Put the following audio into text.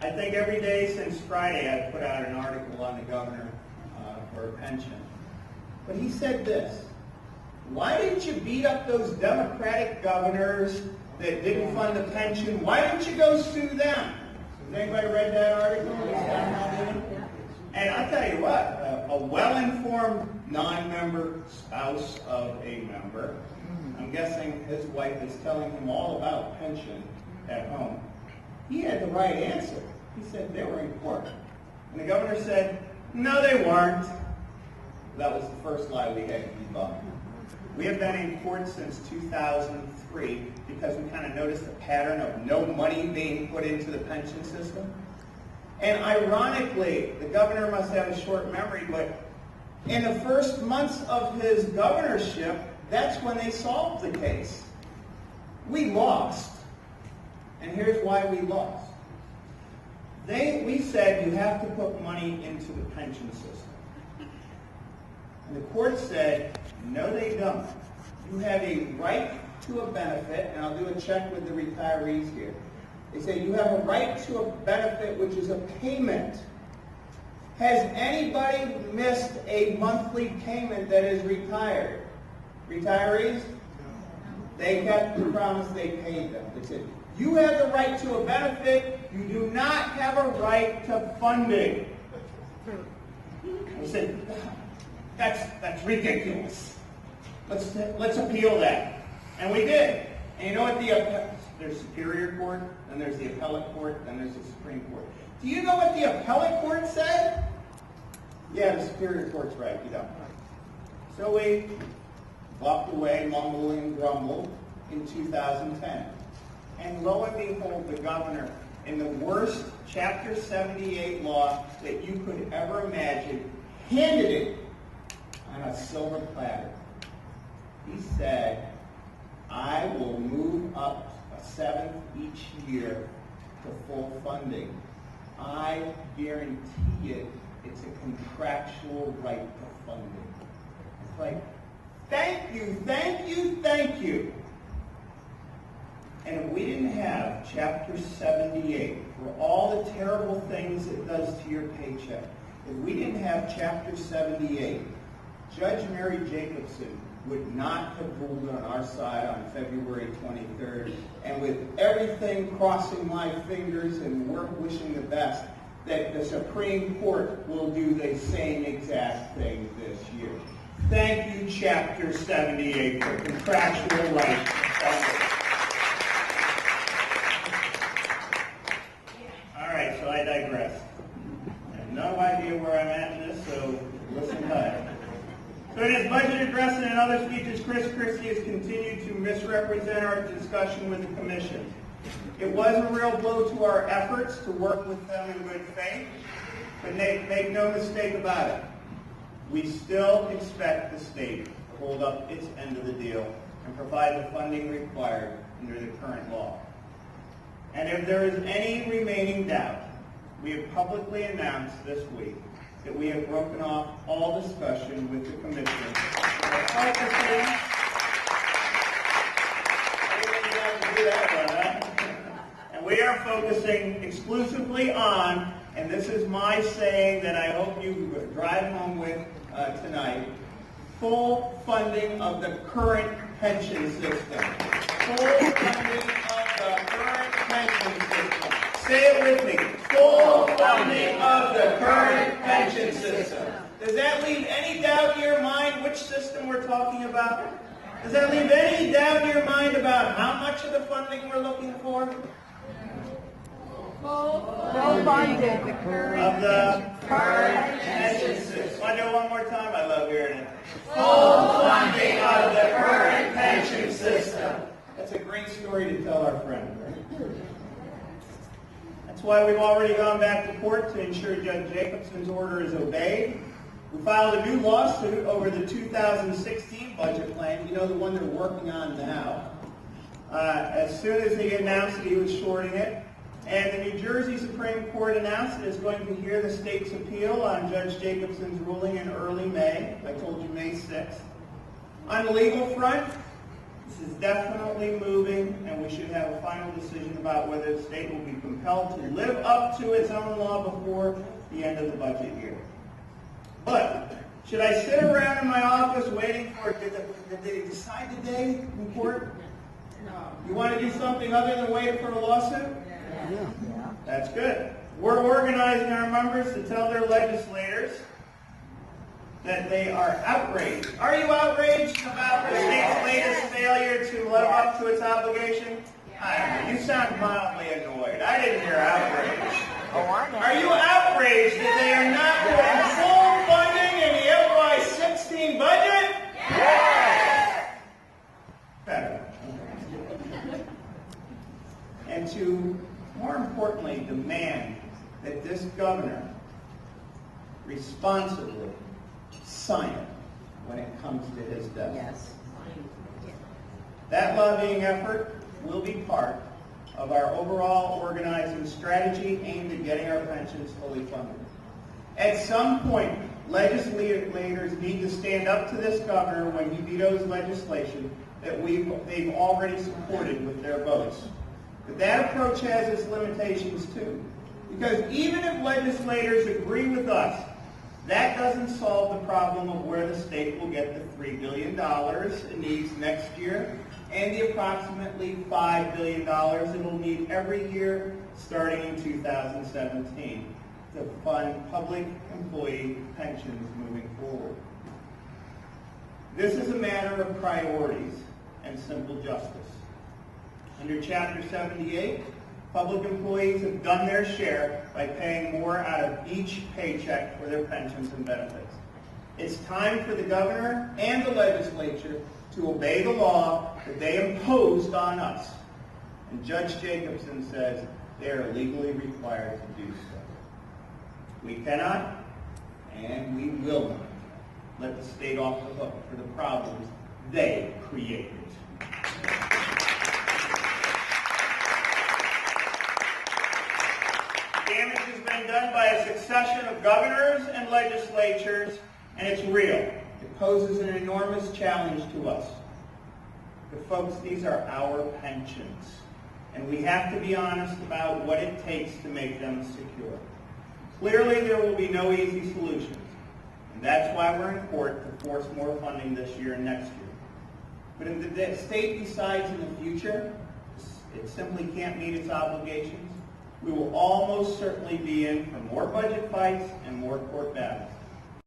I think every day since Friday I've put out an article on the governor for a pension. But he said this: why didn't you beat up those Democratic governors that didn't fund the pension? Why didn't you go sue them? Has anybody read that article? Yeah. And I'll tell you what, a well-informed non-member spouse of a member, I'm guessing his wife is telling him all about pension at home. He had the right answer. He said they were in court. And the governor said, no, they weren't. That was the first lie we had to debunk. We have been in court since 2003 because we kind of noticed a pattern of no money being put into the pension system. And ironically, the governor must have a short memory, but in the first months of his governorship, that's when they solved the case. We lost. And here's why we lost. We said you have to put money into the pension system. And the court said, no, they don't. You have a right to a benefit, and I'll do a check with the retirees here. They say you have a right to a benefit, which is a payment. Has anybody missed a monthly payment that is retired? Retirees? They kept the promise, they paid them. They said, you have the right to a benefit, you do not have a right to funding. I said, that's ridiculous. Let's appeal that. And we did. And you know what there's Superior Court, then there's the Appellate Court, then there's the Supreme Court. Do you know what the Appellate Court said? Yeah, the Superior Court's right, you don't. So we walked away, mumble and grumble, in 2010. And lo and behold, the governor, in the worst Chapter 78 law that you could ever imagine, handed it on a silver platter. He said, I will move up a seventh each year to full funding. I guarantee it, it's a contractual right to funding. It's like, thank you, thank you, thank you. And if we didn't have Chapter 78, for all the terrible things it does to your paycheck, if we didn't have Chapter 78, Judge Mary Jacobson would not have ruled on our side on February 23rd, and with everything crossing my fingers and wishing the best, that the Supreme Court will do the same exact thing this year. Thank you, Chapter 78, for contractual rights. All right, so I digress. I have no idea where I'm at in this, so listen tight. So in his budget address and in other speeches, Chris Christie has continued to misrepresent our discussion with the Commission. It was a real blow to our efforts to work with them in good faith, but make no mistake about it. We still expect the state to hold up its end of the deal and provide the funding required under the current law. And if there is any remaining doubt, we have publicly announced this week that we have broken off all discussion with the Commission. And we are focusing exclusively on, and this is my saying that I hope you drive home with tonight, full funding of the current pension system. Full funding of the current pension system. Say it with me. Full funding of the current pension system. Does that leave any doubt in your mind which system we're talking about? Does that leave any doubt in your mind about how much of the funding we're looking for? Full funding of the current pension system. Want to do it one more time? I love hearing it. Full funding of the current pension system. That's a great story to tell our friends, right? That's why we've already gone back to court to ensure Judge Jacobson's order is obeyed. We filed a new lawsuit over the 2016 budget plan, you know, the one they're working on now. As soon as he announced that he was shorting it, and the New Jersey Supreme Court announced it is going to hear the state's appeal on Judge Jacobson's ruling in early May. I told you May 6th. On the legal front, This is definitely moving, and we should have a final decision about whether the state will be compelled to live up to its own law before the end of the budget year. But should I sit around in my office waiting for, did they decide today in court? You want to do something other than wait for a lawsuit? Yeah. That's good. We're organizing our members to tell their legislators that they are outraged. Are you outraged about the state's latest failure to live up to its obligation? You sound mildly annoyed. I didn't hear outrage. Are you outraged that they are not putting full funding in the FY16 budget? Yes! Better. And to, more importantly, demand that this governor responsibly sign it when it comes to his desk. Yes. That lobbying effort will be part of our overall organizing strategy aimed at getting our pensions fully funded. At some point, legislators need to stand up to this governor when he vetoes legislation that they've already supported with their votes. But that approach has its limitations too. Because even if legislators agree with us, that doesn't solve the problem of where the state will get the $3 billion it needs next year and the approximately $5 billion it will need every year starting in 2017 to fund public employee pensions moving forward. This is a matter of priorities and simple justice. Under Chapter 78, public employees have done their share by paying more out of each paycheck for their pensions and benefits. It's time for the governor and the legislature to obey the law that they imposed on us. And Judge Jacobson says they are legally required to do so. We cannot, and we will not, let the state off the hook for the problems they created. Damage has been done by a succession of governors and legislatures, and it's real. It poses an enormous challenge to us. But folks, these are our pensions, and we have to be honest about what it takes to make them secure. Clearly, there will be no easy solutions, and that's why we're in court to force more funding this year and next year. But if the state decides in the future it simply can't meet its obligations, we will almost certainly be in for more budget fights and more court battles.